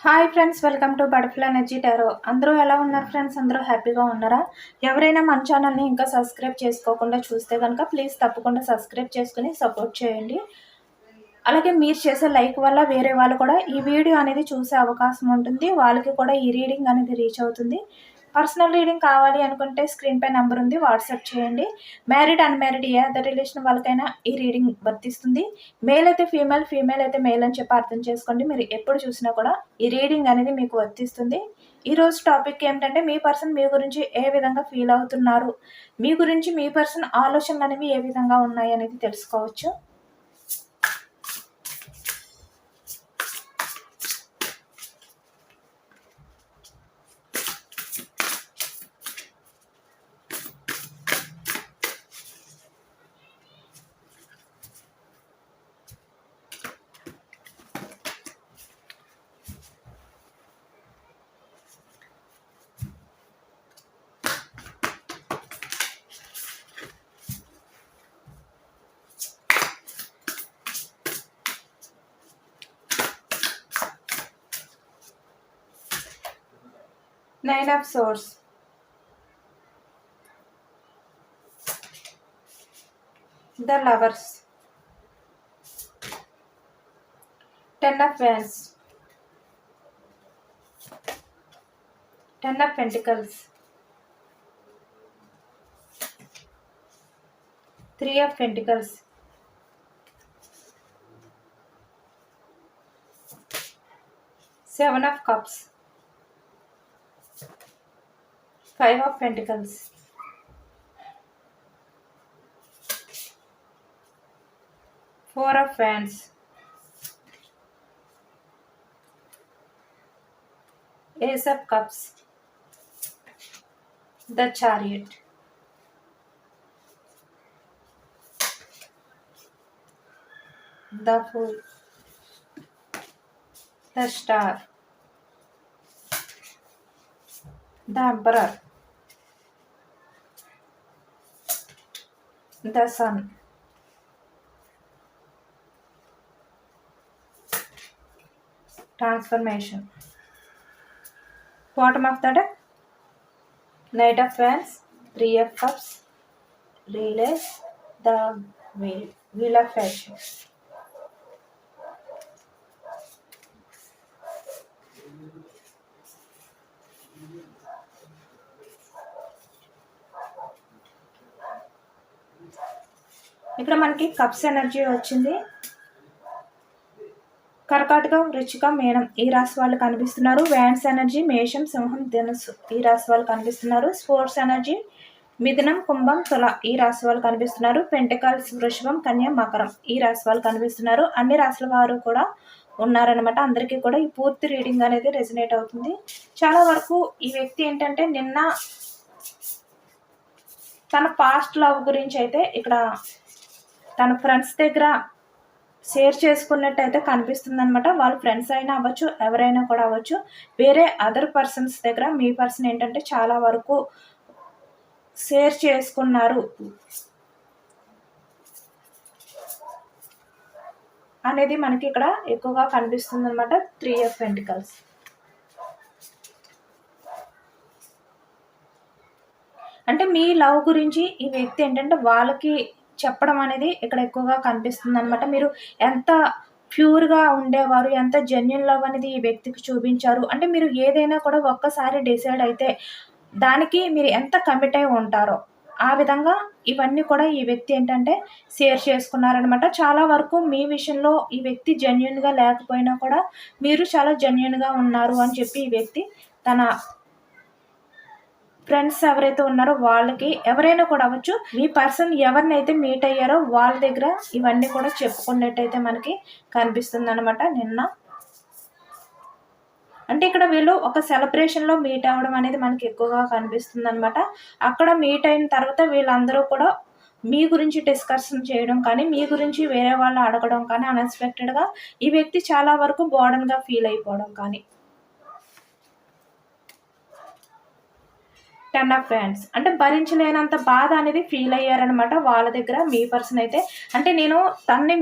Hi friends, welcome to butterfly energy tarot. అందరూ ఎలా ఉన్నారు ఫ్రెండ్స్? అందరూ హ్యాపీగా ఉన్నారా? ఎవరైనా మన ఛానల్ని ఇంకా సబ్స్క్రైబ్ చేసుకోకుండా చూస్తే కనుక ప్లీజ్ తప్పకుండా సబ్స్క్రైబ్ చేసుకుని సపోర్ట్ చేయండి. అలాగే మీరు చేసే లైక్ వల్ల వేరే వాళ్ళు కూడా ఈ వీడియో అనేది చూసే అవకాశం ఉంటుంది. వాళ్ళకి కూడా ఈ రీడింగ్ అనేది రీచ్ అవుతుంది. పర్సనల్ రీడింగ్ కావాలి అనుకుంటే స్క్రీన్ పై నెంబర్ ఉంది, వాట్సాప్ చేయండి. మ్యారీడ్ అన్మ్యారీడ్ ఏ అదర్ రిలేషన్ వాళ్ళకైనా ఈ రీడింగ్ వర్తిస్తుంది. మేల్ అయితే ఫీమేల్, ఫీమేల్ అయితే మేల్ అని చెప్పి అర్థం చేసుకోండి. మీరు ఎప్పుడు చూసినా కూడా ఈ రీడింగ్ అనేది మీకు వర్తిస్తుంది. ఈరోజు టాపిక్ ఏమిటంటే మీ పర్సన్ మీ గురించి ఏ విధంగా ఫీల్ అవుతున్నారు, మీ గురించి మీ పర్సన్ ఆలోచనలు అనేవి ఏ విధంగా ఉన్నాయి అనేది తెలుసుకోవచ్చు. Nine of Swords, the Lovers, Ten of Wands, Ten of Pentacles, Three of Pentacles, Seven of Cups, Five of Pentacles, Four of Wands, Ace of Cups, the Chariot, the Fool, the Star, the Emperor, the Sun, Transformation. Bottom of the deck, Knight of Wands, Three of Cups, Relay, the Wheel of Fortune. ఇక్కడ మనకి cups energy వచ్చింది. కర్కాటకం, వృశ్చికం, మీనం ఈ రాశి వాళ్ళు కనిపిస్తున్నారు. Wands energy మేషం, సింహం, ధనుసు ఈ రాశి వాళ్ళు కనిపిస్తున్నారు. స్పోర్ట్స్ ఎనర్జీ మిథునం, కుంభం, తుల ఈ రాశి వాళ్ళు కనిపిస్తున్నారు. పెంటకల్స్, వృషభం, కన్య, మకరం ఈ రాశి వాళ్ళు కనిపిస్తున్నారు. అన్ని రాశుల వారు కూడా ఉన్నారనమాట. అందరికీ కూడా ఈ పూర్తి రీడింగ్ అనేది రెజనేట్ అవుతుంది. చాలా వరకు ఈ వ్యక్తి ఏంటంటే నిన్న తన పాస్ట్ లవ్ గురించి అయితే ఇక్కడ తన ఫ్రెండ్స్ దగ్గర షేర్ చేసుకున్నట్టయితే కనిపిస్తుంది అనమాట. వాళ్ళ ఫ్రెండ్స్ అయినా అవ్వచ్చు, ఎవరైనా కూడా అవ్వచ్చు. వేరే అదర్ పర్సన్స్ దగ్గర మీ పర్సన్ ఏంటంటే చాలా వరకు షేర్ చేసుకున్నారు అనేది మనకి ఇక్కడ ఎక్కువగా కనిపిస్తుంది అనమాట. Three of pentacles. అంటే మీ లవ్ గురించి ఈ వ్యక్తి ఏంటంటే వాళ్ళకి చెప్పడం అనేది ఇక్కడ ఎక్కువగా కనిపిస్తుంది అనమాట. మీరు ఎంత ప్యూర్గా ఉండేవారు, ఎంత జెన్యున్ లవ్ అనేది ఈ వ్యక్తికి చూపించారు అంటే మీరు ఏదైనా కూడా ఒక్కసారి డిసైడ్ అయితే దానికి మీరు ఎంత కమిట్ అయి ఉంటారో ఆ విధంగా ఇవన్నీ కూడా ఈ వ్యక్తి ఏంటంటే షేర్ చేసుకున్నారనమాట. చాలా వరకు మీ విషయంలో ఈ వ్యక్తి జెన్యున్గా లేకపోయినా కూడా మీరు చాలా జెన్యున్గా ఉన్నారు అని చెప్పి ఈ వ్యక్తి తన ఫ్రెండ్స్ ఎవరైతే ఉన్నారో వాళ్ళకి, ఎవరైనా కూడా అవ్వచ్చు, మీ పర్సన్ ఎవరినైతే మీట్ అయ్యారో వాళ్ళ దగ్గర ఇవన్నీ కూడా చెప్పుకున్నట్టయితే మనకి కనిపిస్తుంది అనమాట. నిన్న అంటే ఇక్కడ వీళ్ళు ఒక సెలబ్రేషన్లో మీట్ అవ్వడం అనేది మనకి ఎక్కువగా కనిపిస్తుంది అనమాట. అక్కడ మీట్ అయిన తర్వాత వీళ్ళందరూ కూడా మీ గురించి డిస్కషన్ చేయడం కానీ, మీ గురించి వేరే వాళ్ళు అడగడం కానీ, అన్ఎక్స్పెక్టెడ్గా ఈ వ్యక్తి చాలా వరకు బోర్డన్గా ఫీల్ అయిపోవడం కానీ. టెన్ ఆఫ్ హ్యాండ్స్ అంటే భరించలేనంత బాధ అనేది ఫీల్ అయ్యారనమాట వాళ్ళ దగ్గర మీ పర్సన్ అయితే. అంటే నేను తన్ని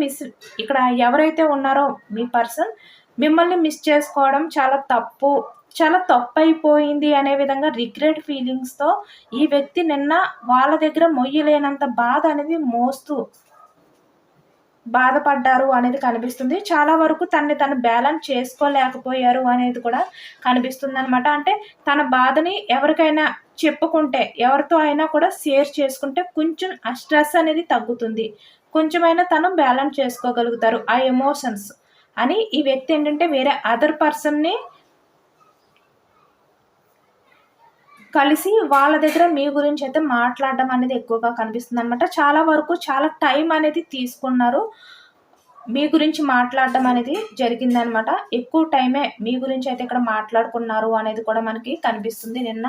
ఇక్కడ ఎవరైతే ఉన్నారో మీ పర్సన్ మిమ్మల్ని మిస్ చేసుకోవడం చాలా తప్పైపోయింది అనే విధంగా రిగ్రెట్ ఫీలింగ్స్తో ఈ వ్యక్తి నిన్న వాళ్ళ దగ్గర మొయ్యలేనంత బాధ అనేది మోస్తూ బాధపడ్డారు అనేది కనిపిస్తుంది. చాలా వరకు తను బ్యాలెన్స్ చేసుకోలేకపోయారు అనేది కూడా కనిపిస్తుంది అనమాట. అంటే తన బాధని ఎవరికైనా చెప్పుకుంటే, ఎవరితో అయినా కూడా షేర్ చేసుకుంటే కొంచెం ఆ స్ట్రెస్ అనేది తగ్గుతుంది. కొంచెమైనా తను బ్యాలెన్స్ చేసుకోగలుగుతారు ఆ ఎమోషన్స్ అని ఈ వ్యక్తి ఏంటంటే వేరే అదర్ పర్సన్ని కలిసి వాళ్ళ దగ్గర మీ గురించి అయితే మాట్లాడడం అనేది ఎక్కువగా కనిపిస్తుంది అనమాట. చాలా వరకు చాలా టైం అనేది తీసుకున్నారు. మీ గురించి మాట్లాడడం అనేది జరిగిందనమాట. ఎక్కువ టైమే మీ గురించి అయితే ఇక్కడ మాట్లాడుకున్నారు అనేది కూడా మనకి కనిపిస్తుంది నిన్న.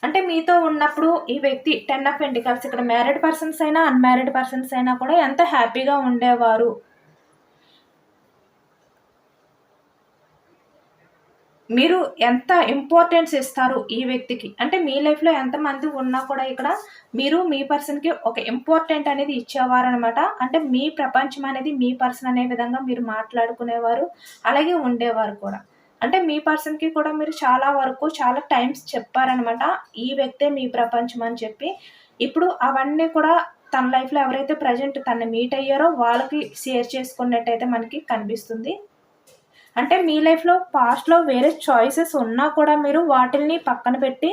అంటే మీతో ఉన్నప్పుడు ఈ వ్యక్తి 10 ఆఫ్ పెంటికల్స్ ఇక్కడ మ్యారీడ్ పర్సన్స్ అయినా అన్మ్యారీడ్ పర్సన్స్ అయినా కూడా ఎంత హ్యాపీగా ఉండేవారు. మీరు ఎంత ఇంపార్టెన్స్ ఇస్తారు ఈ వ్యక్తికి, అంటే మీ లైఫ్లో ఎంతమంది ఉన్నా కూడా ఇక్కడ మీరు మీ పర్సన్కి ఒక ఇంపార్టెంట్ అనేది ఇచ్చేవారనమాట. అంటే మీ ప్రపంచం అనేది మీ పర్సన్ అనే విధంగా మీరు మాట్లాడుకునేవారు, అలాగే ఉండేవారు కూడా. అంటే మీ పర్సన్కి కూడా మీరు చాలా వరకు చాలా టైమ్స్ చెప్పారనమాట ఈ వ్యక్తే మీ ప్రపంచం అని చెప్పి. ఇప్పుడు అవన్నీ కూడా తన లైఫ్లో ఎవరైతే ప్రజెంట్ తను మీట్ అయ్యారో వాళ్ళకి షేర్ చేసుకున్నట్టయితే మనకి కనిపిస్తుంది. అంటే మీ లైఫ్లో పాస్ట్లో వేరే చాయిసెస్ ఉన్నా కూడా మీరు వాటిల్ని పక్కన పెట్టి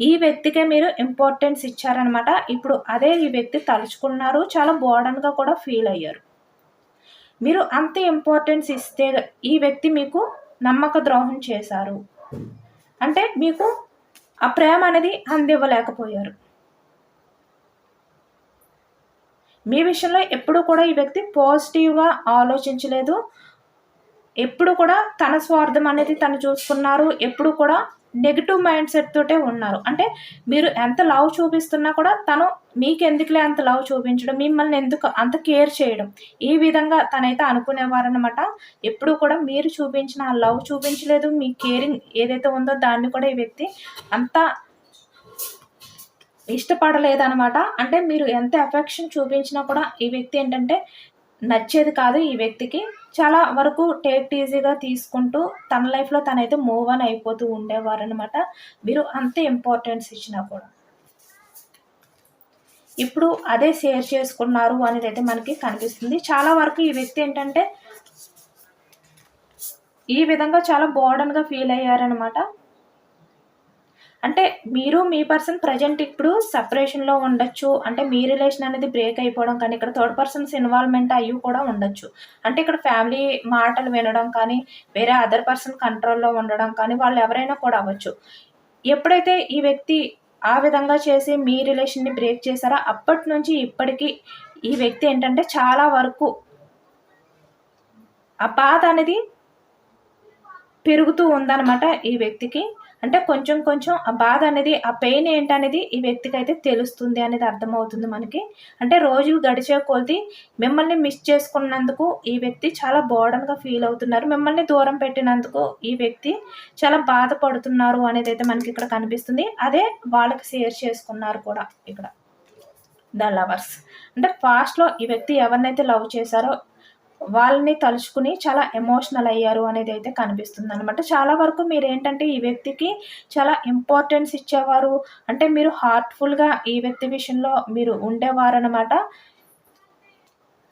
ఈ వ్యక్తికే మీరు ఇంపార్టెన్స్ ఇచ్చారనమాట. ఇప్పుడు అదే ఈ వ్యక్తి తలుచుకున్నారు, చాలా బోర్డన్గా కూడా ఫీల్ అయ్యారు. మీరు అంత ఇంపార్టెన్స్ ఇస్తే ఈ వ్యక్తి మీకు నమ్మక ద్రోహం చేశారు, అంటే మీకు ఆ ప్రేమ అనేది అందివ్వలేకపోయారు. మీ విషయంలో ఎప్పుడు కూడా ఈ వ్యక్తి పాజిటివ్గా ఆలోచించలేదు. ఎప్పుడు కూడా తన స్వార్థం అనేది తను చూసుకున్నారు. ఎప్పుడు కూడా నెగిటివ్ మైండ్ సెట్ తోటే ఉన్నారు. అంటే మీరు ఎంత లవ్ చూపిస్తున్నా కూడా తను మీకెందుకులే అంత లవ్ చూపించడం, మిమ్మల్ని ఎందుకు అంత కేర్ చేయడం, ఈ విధంగా తనైతే అనుకునేవారనమాట. ఎప్పుడు కూడా మీరు చూపించిన ఆ లవ్ చూపించలేదు, మీ కేరింగ్ ఏదైతే ఉందో దాన్ని కూడా ఈ వ్యక్తి అంత ఇష్టపడలేదనమాట. అంటే మీరు ఎంత ఎఫెక్షన్ చూపించినా కూడా ఈ వ్యక్తి ఏంటంటే నచ్చేది కాదు ఈ వ్యక్తికి. చాలా వరకు టేక్ ఈజీగా తీసుకుంటూ తన లైఫ్లో తనైతే మూవ్ ఆన్ అయిపోతూ ఉండేవారనమాట, మీరు అంత ఇంపార్టెన్స్ ఇచ్చినా కూడా. ఇప్పుడు అదే షేర్ చేసుకున్నారు అనేది అయితే మనకి కనిపిస్తుంది. చాలా వరకు ఈ వ్యక్తి ఏంటంటే ఈ విధంగా చాలా బోర్డన్గా ఫీల్ అయ్యారనమాట. అంటే మీరు మీ పర్సన్ ప్రజెంట్ ఇప్పుడు సెపరేషన్లో ఉండొచ్చు. అంటే మీ రిలేషన్ అనేది బ్రేక్ అయిపోవడం కానీ ఇక్కడ థర్డ్ పర్సన్స్ ఇన్వాల్వ్మెంట్ అయ్యి కూడా ఉండొచ్చు. అంటే ఇక్కడ ఫ్యామిలీ మాటలు వినడం కానీ వేరే అదర్ పర్సన్ కంట్రోల్లో ఉండడం కానీ వాళ్ళు ఎవరైనా కూడా అవ్వచ్చు. ఎప్పుడైతే ఈ వ్యక్తి ఆ విధంగా చేసి మీ రిలేషన్ని బ్రేక్ చేశారో అప్పటి నుంచి ఇప్పటికీ ఈ వ్యక్తి ఏంటంటే చాలా వరకు ఆ బాధ అనేది పెరుగుతూ ఉందన్నమాట ఈ వ్యక్తికి. అంటే కొంచెం కొంచెం ఆ బాధ అనేది ఆ పెయిన్ ఏంటనేది ఈ వ్యక్తికి అయితే తెలుస్తుంది అనేది అర్థమవుతుంది మనకి. అంటే రోజులు గడిచే కొద్దీ మిమ్మల్ని మిస్ చేసుకున్నందుకు ఈ వ్యక్తి చాలా బోర్డన్గా ఫీల్ అవుతున్నారు. మిమ్మల్ని దూరం పెట్టినందుకు ఈ వ్యక్తి చాలా బాధపడుతున్నారు అనేది అయితే మనకి ఇక్కడ కనిపిస్తుంది. అదే వాళ్ళకి షేర్ చేసుకున్నారు కూడా ఇక్కడ ద లవర్స్. అంటే పాస్ట్లో ఈ వ్యక్తి ఎవరినైతే లవ్ చేశారో వాళ్ళని తలుచుకుని చాలా ఎమోషనల్ అయ్యారు అనేది అయితే కనిపిస్తుంది అనమాట. చాలా వరకు మీరు ఏంటంటే ఈ వ్యక్తికి చాలా ఇంపార్టెన్స్ ఇచ్చేవారు. అంటే మీరు హార్ట్ఫుల్గా ఈ వ్యక్తి విషయంలో మీరు ఉండేవారనమాట.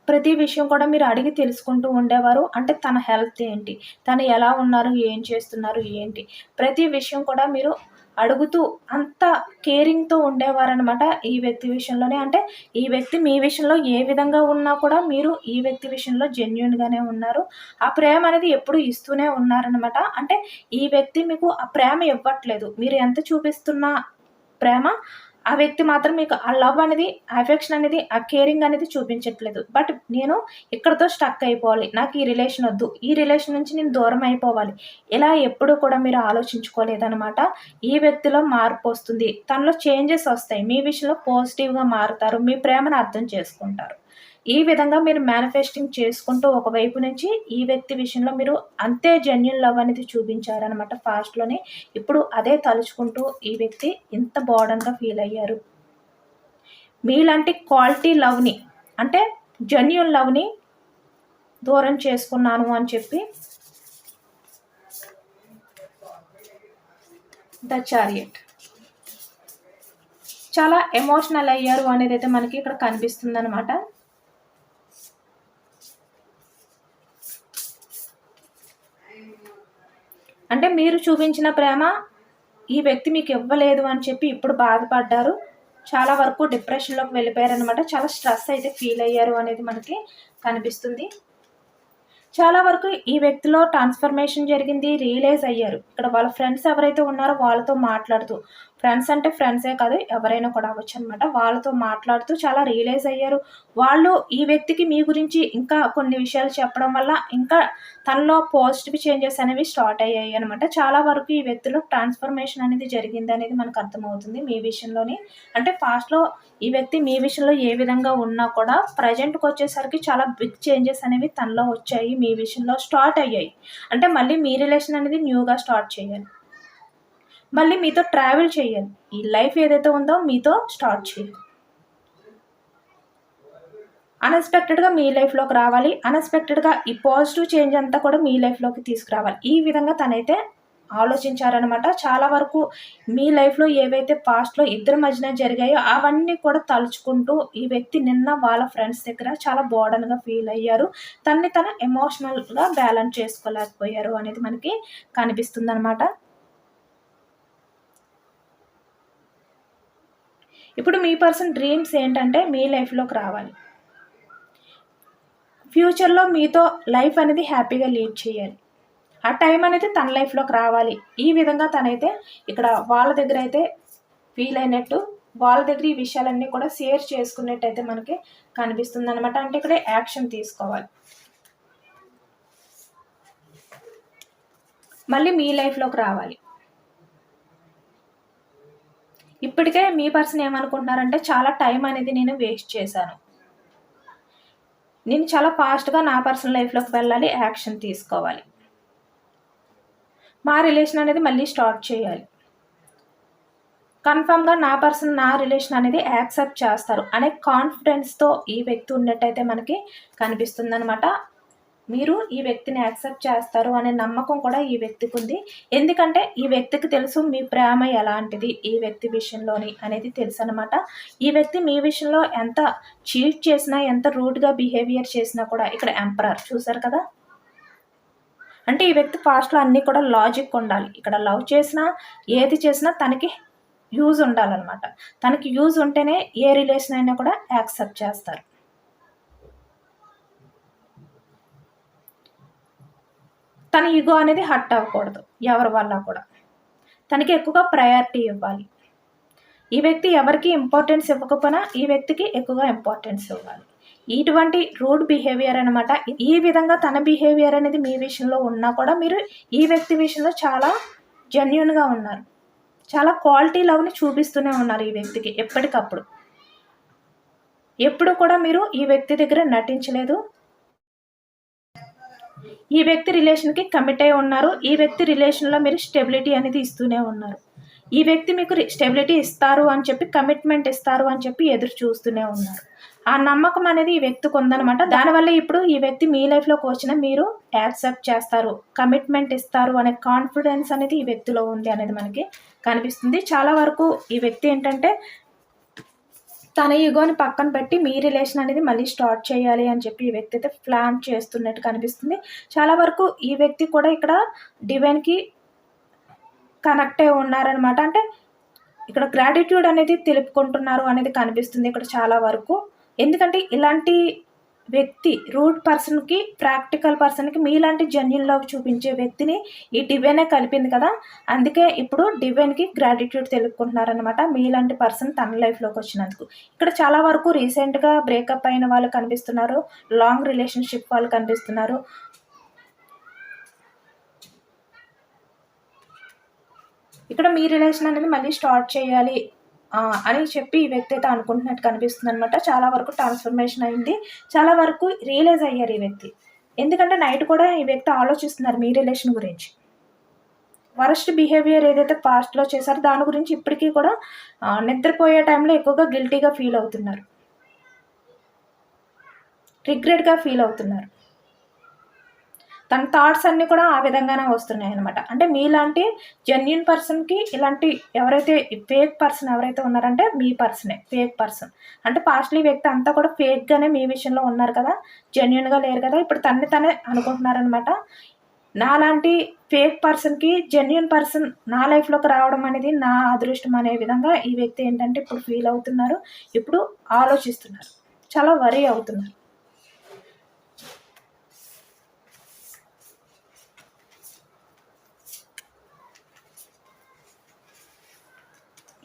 ప్రతి విషయం కూడా మీరు అడిగి తెలుసుకుంటూ ఉండేవారు. అంటే తన హెల్త్ ఏంటి, తను ఎలా ఉన్నారు, ఏం చేస్తున్నారు, ఏంటి ప్రతి విషయం కూడా మీరు అడుగుతూ అంత కేరింగ్తో ఉండేవారనమాట ఈ వ్యక్తి విషయంలోనే. అంటే ఈ వ్యక్తి మీ విషయంలో ఏ విధంగా ఉన్నా కూడా మీరు ఈ వ్యక్తి విషయంలో జెన్యూన్గానే ఉన్నారు. ఆ ప్రేమ అనేది ఎప్పుడు ఇస్తూనే ఉన్నారనమాట. అంటే ఈ వ్యక్తి మీకు ఆ ప్రేమ ఇవ్వట్లేదు, మీరు ఎంత చూపిస్తున్నా ప్రేమ ఆ వ్యక్తి మాత్రం మీకు ఆ లవ్ అనేది, అఫెక్షన్ అనేది, ఆ కేరింగ్ అనేది చూపించట్లేదు. బట్ నేను ఇక్కడితో స్టక్ అయిపోవాలి, నాకు ఈ రిలేషన్ వద్దు, ఈ రిలేషన్ నుంచి నేను దూరం అయిపోవాలి, ఇలా ఎప్పుడు కూడా మీరు ఆలోచించుకోలేదనమాట. ఈ వ్యక్తిలో మార్పు వస్తుంది, తనలో చేంజెస్ వస్తాయి, మీ విషయంలో పాజిటివ్గా మారుతారు, మీ ప్రేమను అర్థం చేసుకుంటారు. ఈ విధంగా మీరు మేనిఫెస్టింగ్ చేసుకుంటూ ఒకవైపు నుంచి ఈ వ్యక్తి విషయంలో మీరు అంతే జెన్యూన్ లవ్ అనేది చూపించారనమాట ఫాస్ట్లోనే. ఇప్పుడు అదే తలుచుకుంటూ ఈ వ్యక్తి ఇంత బోర్డన్గా ఫీల్ అయ్యారు. మీలాంటి క్వాలిటీ లవ్ని, అంటే జెన్యూన్ లవ్ని దూరం చేసుకున్నాను అని చెప్పి ద చారియట్. చాలా ఎమోషనల్ అయ్యారు అనేది అయితే మనకి ఇక్కడ కనిపిస్తుంది అనమాట. అంటే మీరు చూపించిన ప్రేమ ఈ వ్యక్తి మీకు ఇవ్వలేదు అని చెప్పి ఇప్పుడు బాధపడ్డారు. చాలా వరకు డిప్రెషన్లోకి వెళ్ళిపోయారు అనమాట. చాలా స్ట్రెస్ అయితే ఫీల్ అయ్యారు అనేది మనకి కనిపిస్తుంది. చాలా వరకు ఈ వ్యక్తిలో ట్రాన్స్ఫర్మేషన్ జరిగింది, రియలైజ్ అయ్యారు. ఇక్కడ వాళ్ళ ఫ్రెండ్స్ ఎవరైతే ఉన్నారో వాళ్ళతో మాట్లాడుతూ, ఫ్రెండ్స్ అంటే ఫ్రెండ్సే కాదు ఎవరైనా కూడా అవ్వచ్చు అనమాట, వాళ్ళతో మాట్లాడుతూ చాలా రియలైజ్ అయ్యారు. వాళ్ళు ఈ వ్యక్తికి మీ గురించి ఇంకా కొన్ని విషయాలు చెప్పడం వల్ల ఇంకా తనలో పాజిటివ్ చేంజెస్ అనేవి స్టార్ట్ అయ్యాయి అనమాట. చాలా వరకు ఈ వ్యక్తిలో ట్రాన్స్ఫర్మేషన్ అనేది జరిగింది అనేది మనకు అర్థమవుతుంది మీ విషయంలోని. అంటే పాస్ట్లో ఈ వ్యక్తి మీ విషయంలో ఏ విధంగా ఉన్నా కూడా ప్రజెంట్కి వచ్చేసరికి చాలా బిగ్ చేంజెస్ అనేవి తనలో వచ్చాయి, మీ విషయంలో స్టార్ట్ అయ్యాయి. అంటే మళ్ళీ మీ రిలేషన్ అనేది న్యూగా స్టార్ట్ చేయాలి, మళ్ళీ మీతో ట్రావెల్ చేయాలి, ఈ లైఫ్ ఏదైతే ఉందో మీతో స్టార్ట్ చేయాలి. అన్ఎక్స్పెక్టెడ్గా మీ లైఫ్లోకి రావాలి, అన్ఎక్స్పెక్టెడ్గా ఈ పాజిటివ్ చేంజ్ అంతా కూడా మీ లైఫ్లోకి తీసుకురావాలి. ఈ విధంగా తనైతే ఆలోచించారనమాట. చాలా వరకు మీ లైఫ్లో ఏవైతే పాస్ట్లో ఇద్దరి మధ్యన జరిగాయో అవన్నీ కూడా తలుచుకుంటూ ఈ వ్యక్తి నిన్న వాళ్ళ ఫ్రెండ్స్ దగ్గర చాలా బోర్డన్గా ఫీల్ అయ్యారు. తనని తను ఎమోషనల్గా బ్యాలెన్స్ చేసుకోలేకపోయారు అనేది మనకి కనిపిస్తుంది అనమాట. ఇప్పుడు మీ పర్సన్ డ్రీమ్స్ ఏంటంటే మీ లైఫ్లోకి రావాలి, ఫ్యూచర్లో మీతో లైఫ్ అనేది హ్యాపీగా లీడ్ చేయాలి, ఆ టైం అనేది తన లైఫ్లోకి రావాలి. ఈ విధంగా తనైతే ఇక్కడ వాళ్ళ దగ్గర అయితే ఫీల్ అయినట్టు, వాళ్ళ దగ్గర ఈ విషయాలన్నీ కూడా షేర్ చేసుకున్నట్టయితే మనకి కనిపిస్తుంది అనమాట. అంటే ఇక్కడ యాక్షన్ తీసుకోవాలి, మళ్ళీ మీ లైఫ్లోకి రావాలి. ఇప్పటికే మీ పర్సన్ ఏమనుకుంటున్నారంటే చాలా టైం అనేది నేను వేస్ట్ చేశాను, నేను చాలా ఫాస్ట్గా నా పర్సనల్ లైఫ్లోకి వెళ్ళాలి, యాక్షన్ తీసుకోవాలి, మా రిలేషన్ అనేది మళ్ళీ స్టార్ట్ చేయాలి, కన్ఫామ్గా నా పర్సన్ నా రిలేషన్ అనేది యాక్సెప్ట్ చేస్తారు అనే కాన్ఫిడెన్స్తో ఈ వ్యక్తి ఉన్నట్టయితే మనకి కనిపిస్తుంది అనమాట. మీరు ఈ వ్యక్తిని యాక్సెప్ట్ చేస్తారు అనే నమ్మకం కూడా ఈ వ్యక్తికి ఉంది. ఎందుకంటే ఈ వ్యక్తికి తెలుసు మీ ప్రేమ ఎలాంటిది ఈ వ్యక్తి విషయంలోని అనేది తెలుసు అనమాట. ఈ వ్యక్తి మీ విషయంలో ఎంత చీట్ చేసినా, ఎంత రూడ్గా బిహేవియర్ చేసినా కూడా, ఇక్కడ ఎంపరర్ చూసారు కదా, అంటే ఈ వ్యక్తి పాస్ట్లో అన్నీ కూడా లాజిక్ ఉండాలి. ఇక్కడ లవ్ చేసినా ఏది చేసినా తనకి యూజ్ ఉండాలన్నమాట. తనకి యూజ్ ఉంటేనే ఏ రిలేషన్ అయినా కూడా యాక్సెప్ట్ చేస్తారు. తన ఈగో అనేది హర్ట్ అవ్వకూడదు ఎవరి వల్ల కూడా, తనకి ఎక్కువగా ప్రయారిటీ ఇవ్వాలి. ఈ వ్యక్తి ఎవరికి ఇంపార్టెన్స్ ఇవ్వకపోయినా ఈ వ్యక్తికి ఎక్కువగా ఇంపార్టెన్స్ ఇవ్వాలి. ఇటువంటి రూడ్ బిహేవియర్ అనమాట. ఈ విధంగా తన బిహేవియర్ అనేది మీ విషయంలో ఉన్నా కూడా మీరు ఈ వ్యక్తి విషయంలో చాలా జెన్యూన్గా ఉన్నారు, చాలా క్వాలిటీ లవ్ని చూపిస్తూనే ఉన్నారు ఈ వ్యక్తికి ఎప్పటికప్పుడు. ఎప్పుడు కూడా మీరు ఈ వ్యక్తి దగ్గర నటించలేదు, ఈ వ్యక్తి రిలేషన్కి కమిట్ అయి ఉన్నారు. ఈ వ్యక్తి రిలేషన్లో మీరు స్టెబిలిటీ అనేది ఇస్తూనే ఉన్నారు. ఈ వ్యక్తి మీకు స్టెబిలిటీ ఇస్తారు అని చెప్పి, కమిట్మెంట్ ఇస్తారు అని చెప్పి ఎదురు చూస్తూనే ఉన్నారు. ఆ నమ్మకం అనేది ఈ వ్యక్తికి ఉందనమాట. దానివల్ల ఇప్పుడు ఈ వ్యక్తి మీ లైఫ్లోకి వచ్చిన మీరు యాక్సెప్ట్ చేస్తారు, కమిట్మెంట్ ఇస్తారు అనే కాన్ఫిడెన్స్ అనేది ఈ వ్యక్తిలో ఉంది అనేది మనకి కనిపిస్తుంది. చాలా వరకు ఈ వ్యక్తి ఏంటంటే తన ఈగోని పక్కన పెట్టి మీ రిలేషన్ అనేది మళ్ళీ స్టార్ట్ చేయాలి అని చెప్పి ఈ వ్యక్తి అయితే ప్లాన్ చేస్తున్నట్టు కనిపిస్తుంది. చాలా వరకు ఈ వ్యక్తి కూడా ఇక్కడ డివైన్కి కనెక్ట్ అయి ఉన్నారనమాట. అంటే ఇక్కడ గ్రాటిట్యూడ్ అనేది తెలుపుకుంటున్నారు అనేది కనిపిస్తుంది ఇక్కడ చాలా వరకు. ఎందుకంటే ఇలాంటి వ్యక్తి రూడ్ పర్సన్కి, ప్రాక్టికల్ పర్సన్కి మీలాంటి జెన్యూన్ లవ్ చూపించే వ్యక్తిని ఈ డివైనే కలిపింది కదా, అందుకే ఇప్పుడు డివైన్కి గ్రాటిట్యూడ్ తెలుపుకుంటున్నారనమాట మీలాంటి పర్సన్ తన లైఫ్లోకి వచ్చినందుకు. ఇక్కడ చాలా వరకు రీసెంట్గా బ్రేకప్ అయిన వాళ్ళు కనిపిస్తున్నారు, లాంగ్ రిలేషన్షిప్ వాళ్ళు కనిపిస్తున్నారు. ఇక్కడ మీ రిలేషన్ అనేది మళ్ళీ స్టార్ట్ చేయాలి అని చెప్పి ఈ వ్యక్తి అయితే అనుకుంటున్నట్టు కనిపిస్తుంది అనమాట. చాలా వరకు ట్రాన్స్ఫర్మేషన్ అయింది, చాలా వరకు రియలైజ్ అయ్యారు ఈ వ్యక్తి. ఎందుకంటే నైట్ కూడా ఈ వ్యక్తి ఆలోచిస్తున్నారు మీ రిలేషన్ గురించి. వరస్ట్ బిహేవియర్ ఏదైతే పాస్ట్లో చేశారో దాని గురించి ఇప్పటికీ కూడా నిద్రపోయే టైంలో ఎక్కువగా గిల్టీగా ఫీల్ అవుతున్నారు. రిగ్రెట్గా ఫీల్ అవుతున్నారు. తన థాట్స్ అన్నీ కూడా ఆ విధంగానే వస్తున్నాయి అనమాట. అంటే మీలాంటి జెన్యూన్ పర్సన్కి ఇలాంటి ఎవరైతే ఫేక్ పర్సన్ ఎవరైతే ఉన్నారంటే మీ పర్సనే ఫేక్ పర్సన్. అంటే పాస్ట్లీ వ్యక్తి అంతా కూడా ఫేక్గానే మీ విషయంలో ఉన్నారు కదా, జెన్యూన్గా లేరు కదా. ఇప్పుడు తన్ని తనే అనుకుంటున్నారనమాట. నాలాంటి ఫేక్ పర్సన్కి జెన్యూన్ పర్సన్ నా లైఫ్లోకి రావడం అనేది నా అదృష్టం అనే విధంగా ఈ వ్యక్తి ఏంటంటే ఇప్పుడు ఫీల్ అవుతున్నారు. ఇప్పుడు ఆలోచిస్తున్నారు, చాలా వరీ అవుతున్నారు.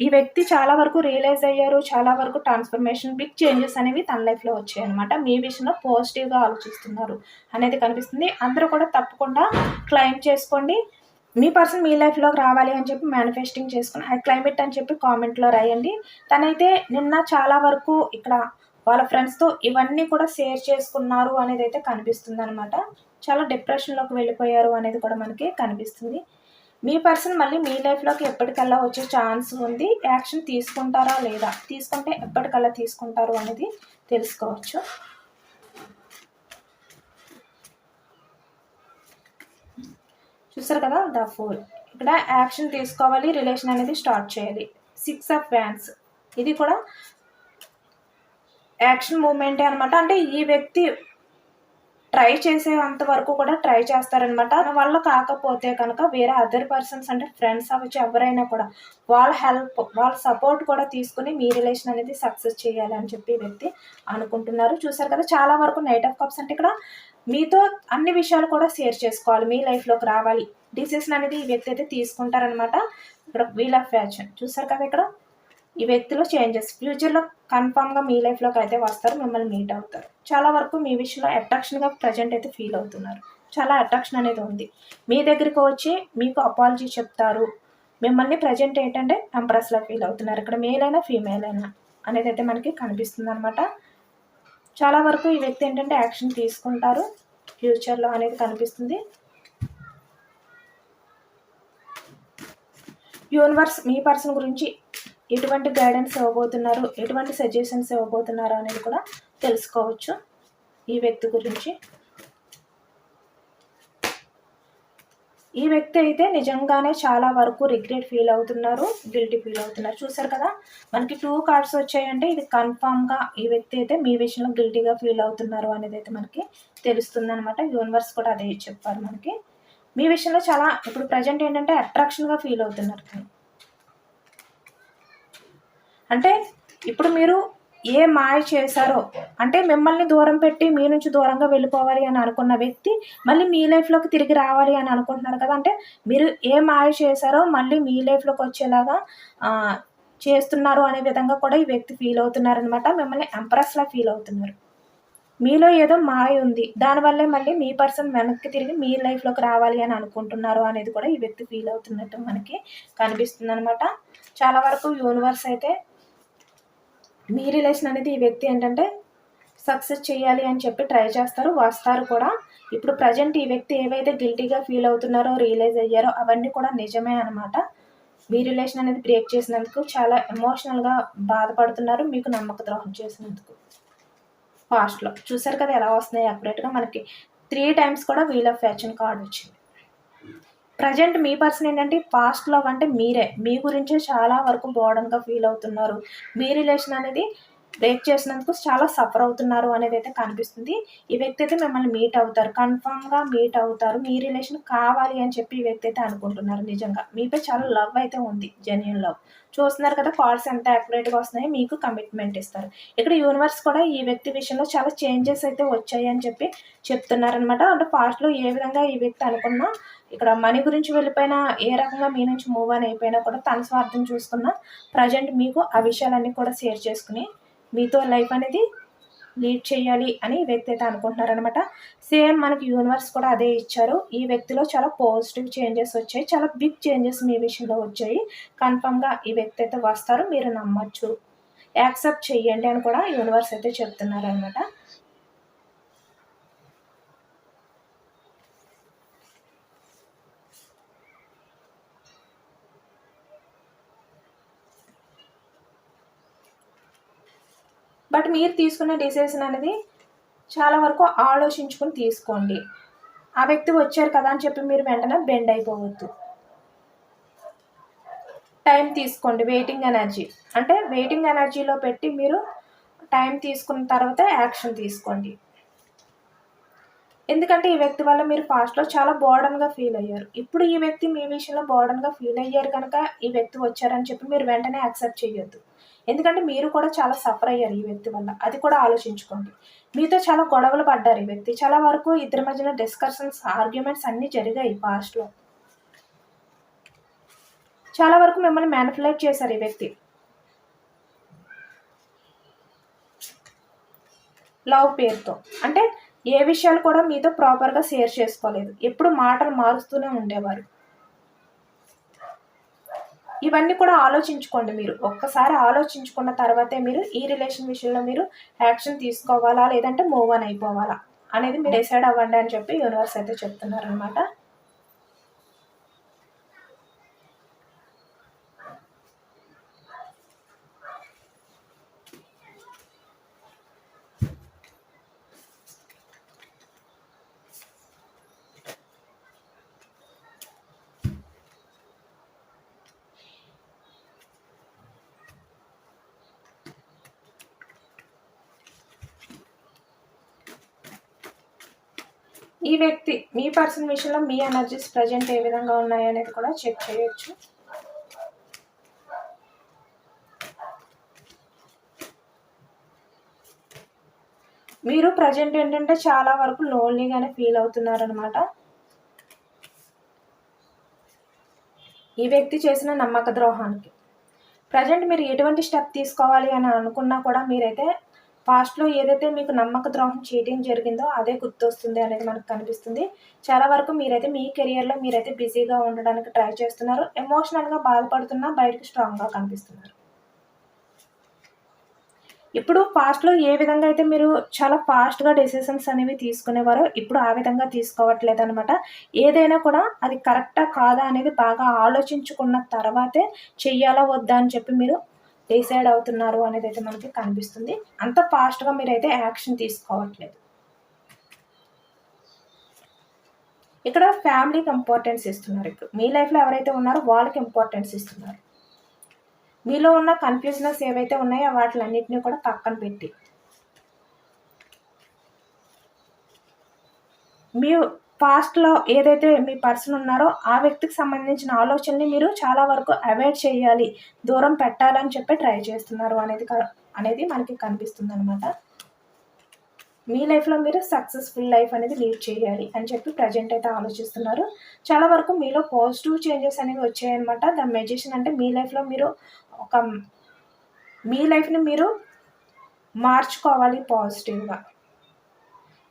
ఈ వ్యక్తి చాలా వరకు రియలైజ్ అయ్యారు. చాలా వరకు ట్రాన్స్‌ఫర్మేషన్, బిగ్ చేంజెస్ అనేవి తన లైఫ్‌లో వచ్చాయన్నమాట. మీ విషయంలో పాజిటివ్‌గా ఆలోచిస్తున్నారు అనేది కనిపిస్తుంది. అందరూ కూడా తప్పకుండా క్లెయిమ్ చేసుకోండి. మీ పర్సన్ మీ లైఫ్‌లోకి రావాలి అని చెప్పి మేనిఫెస్టింగ్ చేసుకొని ఐ క్లెయిమ్ ఇట్ అని చెప్పి కామెంట్‌లో రాయండి. తనైతే నిన్న చాలా వరకు ఇక్కడ వాళ్ళ ఫ్రెండ్స్‌తో ఇవన్నీ కూడా షేర్ చేసుకున్నారు అనేదైతే కనిపిస్తుందనమాట. చాలా డిప్రెషన్‌లోకి వెళ్ళిపోయారు అనేది కూడా మనకి కనిపిస్తుంది. మీ పర్సన్ మళ్ళీ మీ లైఫ్‌లోకి ఎప్పటికల్లా వచ్చే ఛాన్స్ ఉంది. యాక్షన్ తీసుకుంటారా లేదా? తీసుకుంటే ఎప్పటికల్లా తీసుకుంటారు అనేది తెలుసుకోవచ్చు. చూసారు కదా, ద ఫూల్. ఇక్కడ యాక్షన్ తీసుకోవాలి, రిలేషన్ అనేది స్టార్ట్ చేయాలి. 6 ఆఫ్ వ్యాండ్స్ ఇది కూడా యాక్షన్ మూవ్‌మెంటే అనమాట. అంటే ఈ వ్యక్తి ట్రై చేసేంత వరకు కూడా ట్రై చేస్తారనమాట. తన వల్ల కాకపోతే కనుక వేరే అదర్ పర్సన్స్ అంటే ఫ్రెండ్స్ అవ్వచ్చు, ఎవరైనా కూడా వాళ్ళ హెల్ప్, వాళ్ళ సపోర్ట్ కూడా తీసుకొని మీ రిలేషన్ అనేది సక్సెస్ చేయాలి అని చెప్పి ఈ వ్యక్తి అనుకుంటున్నారు. చూసారు కదా, చాలా వరకు నైట్ ఆఫ్ కప్స్ అంటే ఇక్కడ మీతో అన్ని విషయాలు కూడా షేర్ చేసుకోవాలి, మీ లైఫ్లోకి రావాలి. డిసిషన్ అనేది ఈ వ్యక్తి అయితే తీసుకుంటారనమాట. ఇక్కడ వీల్ ఆఫ్ ఫ్యాషన్ చూసారు కదా, ఇక్కడ ఈ వ్యక్తిలో చేంజెస్ ఫ్యూచర్లో కన్ఫామ్గా మీ లైఫ్లోకి అయితే వస్తారు, మిమ్మల్ని మీట్ అవుతారు. చాలా వరకు మీ విషయంలో అట్రాక్షన్గా ప్రజెంట్ అయితే ఫీల్ అవుతున్నారు. చాలా అట్రాక్షన్ అనేది ఉంది. మీ దగ్గరికి వచ్చి మీకు అపాలజీ చెప్తారు. మిమ్మల్ని ప్రజెంట్ ఏంటంటే ఎంప్రెస్లా ఫీల్ అవుతున్నారు. ఇక్కడ మేల్ అయినా ఫీమేల్ అయినా అనేది అయితే మనకి కనిపిస్తుంది అనమాట. చాలా వరకు ఈ వ్యక్తి ఏంటంటే యాక్షన్ తీసుకుంటారు ఫ్యూచర్లో అనేది కనిపిస్తుంది. యూనివర్స్ మీ పర్సన్ గురించి ఎటువంటి గైడెన్స్ ఇవ్వబోతున్నారు, ఎటువంటి సజెషన్స్ ఇవ్వబోతున్నారు అనేది కూడా తెలుసుకోవచ్చు ఈ వ్యక్తి గురించి. ఈ వ్యక్తి అయితే నిజంగానే చాలా వరకు రిగ్రెట్ ఫీల్ అవుతున్నారు, గిల్టీ ఫీల్ అవుతున్నారు. చూసారు కదా, మనకి 2 కార్డ్స్ వచ్చాయంటే ఇది కన్ఫామ్గా ఈ వ్యక్తి అయితే మీ విషయంలో గిల్టీగా ఫీల్ అవుతున్నారు అనేది అయితే మనకి తెలుస్తుంది అనమాట. యూనివర్స్ కూడా అదే చెప్పారు మనకి. మీ విషయంలో చాలా ఇప్పుడు ప్రజెంట్ ఏంటంటే అట్రాక్షన్గా ఫీల్ అవుతున్నారు. అంటే ఇప్పుడు మీరు ఏ మాయ చేశారో, అంటే మిమ్మల్ని దూరం పెట్టి మీ నుంచి దూరంగా వెళ్ళిపోవాలి అని అనుకున్న వ్యక్తి మళ్ళీ మీ లైఫ్లోకి తిరిగి రావాలి అని అనుకుంటున్నారు కదా. అంటే మీరు ఏ మాయ చేశారో మళ్ళీ మీ లైఫ్లోకి వచ్చేలాగా చేస్తున్నారు అనే విధంగా కూడా ఈ వ్యక్తి ఫీల్ అవుతున్నారనమాట. మిమ్మల్ని ఎంప్రెస్లా ఫీల్ అవుతున్నారు. మీలో ఏదో మాయ ఉంది, దానివల్లే మళ్ళీ మీ పర్సన్ వెనక్కి తిరిగి మీ లైఫ్లోకి రావాలి అని అనుకుంటున్నారు అనేది కూడా ఈ వ్యక్తి ఫీల్ అవుతున్నట్టు మనకి కనిపిస్తుంది అనమాట. చాలా వరకు యూనివర్స్ అయితే మీ రిలేషన్ అనేది ఈ వ్యక్తి ఏంటంటే సక్సెస్ చేయాలి అని చెప్పి ట్రై చేస్తారు, వస్తారు కూడా. ఇప్పుడు ప్రజెంట్ ఈ వ్యక్తి ఏవైతే గిల్టీగా ఫీల్ అవుతున్నారో, రియలైజ్ అయ్యారో అవన్నీ కూడా నిజమే అనమాట. మీ రిలేషన్ అనేది బ్రేక్ చేసినందుకు చాలా ఎమోషనల్గా బాధపడుతున్నారు, మీకు నమ్మక ద్రోహం చేసినందుకు. పాస్ట్లో చూసారు కదా ఎలా వస్తున్నాయి అక్యురేట్గా మనకి 3 టైమ్స్ కూడా వీల్ ఆఫ్ ఫ్యాషన్ కార్డ్ వచ్చింది. ప్రజెంట్ మీ పర్సన్ ఏంటంటే పాస్ట్‌లో అంటే మీరే. మీ గురించే చాలా వరకు బర్డెన్‌గా ఫీల్ అవుతున్నారు. మీ రిలేషన్ అనేది బ్రేక్ చేసినందుకు చాలా సఫర్ అవుతున్నారు అనేదైతే కనిపిస్తుంది. ఈ వ్యక్తి అయితే మిమ్మల్ని మీట్ అవుతారు. కన్ఫర్మ్‌గా మీట్ అవుతారు. మీ రిలేషన్ కావాలి అని చెప్పి ఈ వ్యక్తి అయితే అనుకుంటున్నారు నిజంగా. మీపై చాలా లవ్ అయితే ఉంది. Genuine love. చూస్తున్నారు కదా కార్డ్స్ ఎంత యాక్యురేట్‌గా వస్తున్నాయో, మీకు కమిట్మెంట్ ఇస్తారు. ఇక్కడ యూనివర్స్ కూడా ఈ వ్యక్తి విషయంలో చాలా చేంజెస్ అయితే వచ్చాయి అని చెప్పి చెప్తున్నారనమాట. అంటే పాస్ట్‌లో ఏ విధంగా ఈ వ్యక్తి అనుకున్నా, ఇక్కడ మనీ గురించి వెళ్ళిపోయినా, ఏ రకంగా మీ నుంచి మూవ్ ఆన్ అయిపోయినా కూడా తన స్వార్థం చూసుకున్నా ప్రజెంట్ మీకు ఆ విషయాలన్నీ కూడా షేర్ చేసుకుని మీతో లైఫ్ అనేది లీడ్ చేయాలి అని ఈ వ్యక్తి అయితే అనుకుంటున్నారనమాట. సేమ్ మనకి యూనివర్స్ కూడా అదే ఇచ్చారు. ఈ వ్యక్తిలో చాలా పాజిటివ్ చేంజెస్ వచ్చాయి, చాలా బిగ్ చేంజెస్ మీ విషయంలో వచ్చాయి. కన్ఫర్మ్గా ఈ వ్యక్తి అయితే వస్తారు, మీరు నమ్మచ్చు, యాక్సెప్ట్ చెయ్యండి అని కూడా యూనివర్స్ అయితే చెప్తున్నారనమాట. బట్ మీరు తీసుకున్న డిసిషన్ అనేది చాలా వరకు ఆలోచించుకుని తీసుకోండి. ఆ వ్యక్తి వచ్చారు కదా అని చెప్పి మీరు వెంటనే బెండ్ అయిపోవద్దు. టైం తీసుకోండి. వెయిటింగ్ ఎనర్జీ అంటే వెయిటింగ్ ఎనర్జీలో పెట్టి మీరు టైం తీసుకున్న తర్వాత యాక్షన్ తీసుకోండి. ఎందుకంటే ఈ వ్యక్తి వల్ల మీరు పాస్ట్‌లో చాలా బర్డెన్‌గా ఫీల్ అయ్యారు. ఇప్పుడు ఈ వ్యక్తి మీ విషయంలో బర్డెన్‌గా ఫీల్ అయ్యారు కనుక ఈ వ్యక్తి వచ్చారని చెప్పి మీరు వెంటనే యాక్సెప్ట్ చేయొద్దు. ఎందుకంటే మీరు కూడా చాలా సఫర్ అయ్యారు ఈ వ్యక్తి వల్ల. అది కూడా ఆలోచించుకోండి. మీతో చాలా గొడవలు పడ్డారు ఈ వ్యక్తి. చాలా వరకు ఇద్దరి మధ్యన డిస్కషన్స్, ఆర్గ్యుమెంట్స్ అన్నీ జరిగాయి పాస్ట్‌లో. చాలా వరకు మిమ్మల్ని మ్యానిపులేట్ చేశారు ఈ వ్యక్తి. లవ్ పేరుతో. అంటే ఏ విషయాలు కూడా మీతో ప్రాపర్‌గా షేర్ చేసుకోలేదు. ఎప్పుడు మాటలు మారుస్తూనే ఉండేవారు. ఇవన్నీ కూడా ఆలోచించుకోండి మీరు. ఒక్కసారి ఆలోచించుకున్న తర్వాతే మీరు ఈ రిలేషన్ విషయంలో మీరు యాక్షన్ తీసుకోవాలా? లేదంటే మూవ్ ఆన్ అయిపోవాలా? అనేది మీరు డిసైడ్ అవ్వండి అని చెప్పి యూనివర్స్ అయితే చెప్తున్నారనమాట. ఈ వ్యక్తి మీ పర్సన్ విషయంలో మీ ఎనర్జీస్ ప్రజెంట్ ఏ విధంగా ఉన్నాయి అనేది కూడా చెక్ చేయొచ్చు. మీరు ప్రజెంట్ ఏంటంటే చాలా వరకు లోన్లీగానే ఫీల్ అవుతున్నారనమాట. ఈ వ్యక్తి చేసిన నమ్మక ద్రోహానికి ప్రజెంట్ మీరు ఎటువంటి స్టెప్ తీసుకోవాలి అని అనుకున్నా కూడా మీరైతే పాస్ట్‌లో ఏదైతే మీకు నమ్మక ద్రోహం చీటింగ్ జరిగిందో అదే గుర్తొస్తుంది అనేది మనకు కనిపిస్తుంది. చాలా వరకు మీరైతే మీ కెరియర్‌లో మీరైతే బిజీగా ఉండడానికి ట్రై చేస్తున్నారు. ఎమోషనల్‌గా బాధపడుతున్నా బయటకి స్ట్రాంగ్‌గా కనిపిస్తున్నారు. ఇప్పుడు పాస్ట్‌లో ఏ విధంగా అయితే మీరు చాలా ఫాస్ట్‌గా డెసిషన్స్ అనేవి తీసుకునేవారో ఇప్పుడు ఆ విధంగా తీసుకోవట్లేదనమాట. ఏదైనా కూడా అది కరెక్టా కాదా అనేది బాగా ఆలోచించుకున్న తర్వాతే చెయ్యాలా వద్దా అని చెప్పి మీరు డిసైడ్ అవుతున్నారు అనేదైతే మనకి కనిపిస్తుంది. అంత ఫాస్ట్‌గా మీరైతే యాక్షన్ తీసుకోవట్లేదు. ఇక్కడ ఫ్యామిలీకి ఇంపార్టెన్స్ ఇస్తున్నారు ఇప్పుడు. మీ లైఫ్‌లో ఎవరైతే ఉన్నారో వాళ్ళకి ఇంపార్టెన్స్ ఇస్తున్నారు. మీలో ఉన్న కన్‌ఫ్యూజనెస్ ఏవైతే ఉన్నాయో వాటిలన్నిటిని కూడా పక్కన పెట్టి మీ పాస్ట్‌లో ఏదైతే మీ పర్సన్ ఉన్నారో ఆ వ్యక్తికి సంబంధించిన ఆలోచనని మీరు చాలా వరకు అవాయిడ్ చేయాలి, దూరం పెట్టాలని చెప్పి ట్రై చేస్తున్నారు అనేది మనకి కనిపిస్తుందనమాట. మీ లైఫ్‌లో మీరు సక్సెస్‌ఫుల్ లైఫ్ అనేది లీడ్ చేయాలి అని చెప్పి ప్రెజెంట్ అయితే ఆలోచిస్తున్నారు. చాలా వరకు మీలో పాజిటివ్ చేంజెస్ అనేవి వచ్చాయన్నమాట. ద మెజిషియన్ అంటే మీ లైఫ్‌లో మీరు ఒక మీ లైఫ్‌ని మీరు మార్చుకోవాలి పాజిటివ్‌గా.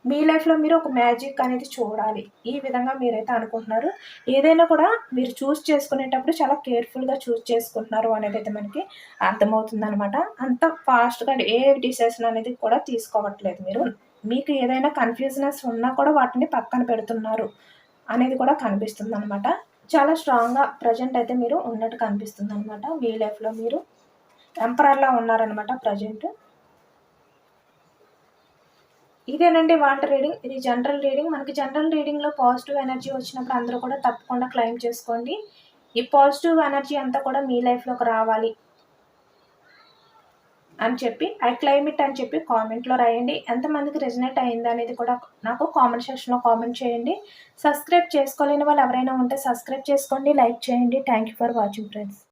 మీ లైఫ్‌లో మీరు ఒక మ్యాజిక్ అనేది చూడాలి. ఈ విధంగా మీరైతే అనుకుంటున్నారు. ఏదైనా కూడా మీరు చూజ్ చేసుకునేటప్పుడు చాలా కేర్‌ఫుల్‌గా చూజ్ చేసుకుంటున్నారు అనేదైతే మనకి అర్థమవుతుందనమాట. అంత ఫాస్ట్‌గా ఏ డిసిషన్ అనేది కూడా తీసుకోవట్లేదు మీరు. మీకు ఏదైనా కన్‌ఫ్యూజనెస్ ఉన్నా కూడా వాటిని పక్కన పెడుతున్నారు అనేది కూడా కనిపిస్తుందనమాట. చాలా స్ట్రాంగ్‌గా ప్రెజెంట్ అయితే మీరు ఉన్నట్టు కనిపిస్తుందనమాట. మీ లైఫ్‌లో మీరు ఎంపరర్‌లా ఉన్నారనమాట ప్రెజెంట్. ఇదేనండి వాళ్ళ రీడింగ్. ఇది జనరల్ రీడింగ్. మనకి జనరల్ రీడింగ్‌లో పాజిటివ్ ఎనర్జీ వచ్చినప్పుడు అందరూ కూడా తప్పకుండా క్లెయిమ్ చేసుకోండి. ఈ పాజిటివ్ ఎనర్జీ అంతా కూడా మీ లైఫ్‌లోకి రావాలి అని చెప్పి ఐ క్లెయిమ్ ఇట్ అని చెప్పి కామెంట్‌లో రాయండి. ఎంతమందికి రెజొనేట్ అయిందనేది కూడా నాకు కామెంట్ సెక్షన్‌లో కామెంట్ చేయండి. సబ్స్క్రైబ్ చేసుకోలేని వాళ్ళు ఎవరైనా ఉంటే సబ్స్క్రైబ్ చేసుకోండి, లైక్ చేయండి. Thank you for watching friends.